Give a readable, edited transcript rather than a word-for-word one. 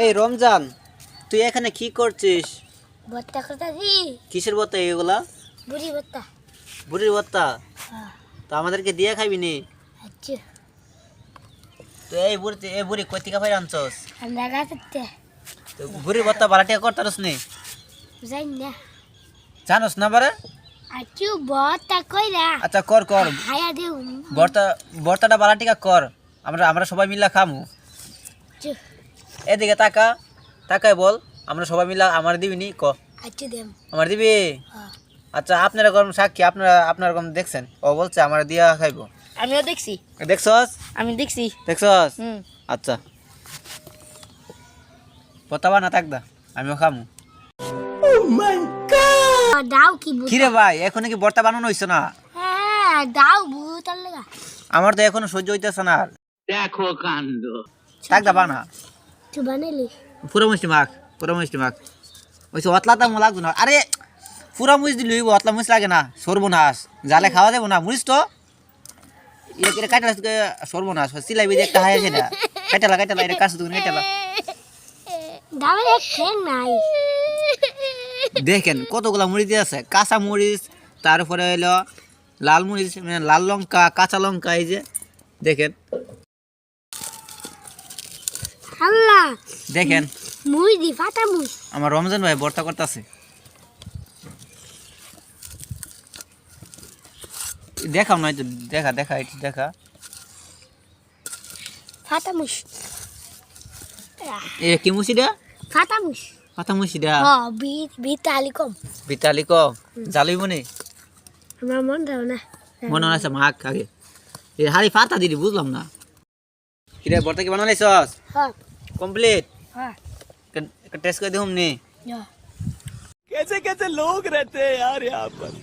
এই রমজান, তুই এখানে কি করছিস? ভর্তা করতেছি। কিসের ভর্তা এগুলা? বুড়ি ভর্তা। বুড়ির ভর্তা? হ্যাঁ। তো আমাদেরকে দিয়ে খাবি নি? আচ্ছা। তো এই বুড়ি কই থেকে ফাইরা আনছস? আমরা গাছতে তো বুড়ির ভর্তা বালাটিয়া করতারস নি? যাই না। জানোস না বারে? আচ্ছা ভর্তা কইরা। আচ্ছা কর কর, হায়া দেউ। ভর্তাটা বালাটিকা কর, আমরা সবাই মিলা খামু। আচ্ছা। এদিকে তাকা, তাকায় বল, আমরা সবাই মিলা আমার দিবি নি? ক আচ্ছা দেম। আমার দিবি? হ্যাঁ। আচ্ছা আপনারা গরম সাক্ষী, আপনারা গরম দেখছেন, ও বলছে আমার দিয়া খাইবো। আমিও দেখছি। দেখছস? আমি দেখছি। দেখছস? হুম। আচ্ছা পতাবা না থাকদা, আমিও খামু। দাও কি বুঝ। কিরে ভাই, এখনো কি ভর্তা বানানো হইছে না? হ্যাঁ দাও বুতার লাগা। আমার তো এখনো সহ্য হইতেছে না। দেখো কাণ্ড। থাকদা বানা। তুই বানাইলি? পুরো মিষ্টি মাখ, পুরো মিষ্টি মাখ। ওইসব অতলাটা মো লাগবে না। আরে পুরা মুড়িস দিলি অতলা মুড়িস লাগে না, সর্বনাশ। জালে খাওয়া যাবো না মুড়িস তো। এটা কাটা সর্বনাশ, সিলাইবি একটা হাই আছে না। কাটালা এটা কাছে তুমি কাটালা। দামের এক ঠ্যাং নাই। দেখেন কতগুলা মরিচ দিয়ে আছে, কাঁচা মরিচ, তারপরে হলো লাল মরিচ, মানে লাল লঙ্কা, কাঁচা লঙ্কা, এই যে দেখেন আল্লাহ দেখেন। মুই দি ফাটা মুই। আমার রমজান ভাই ভর্তা করতেছে। দেখাম না, দেখা দেখা এটা দেখা। ফাটা মুই। এ কি মুসিটা? ফাটা মুই। পাতা মুসিটা? হ্যাঁ বিতালি কম। বিতালি ক জালুই মনে আমার মন দাও না। মনে আছে মাখ আগে। এ হারি পাতা দিদি বুঝলাম না। কিরে ভর্তা কি বানাইছস? হ্যাঁ। কমপ্লিট? হ্যাঁ। টেস্ট করে দেখুন নি। যা। कैसे कैसे लोग रहते हैं यार यहाँ पर।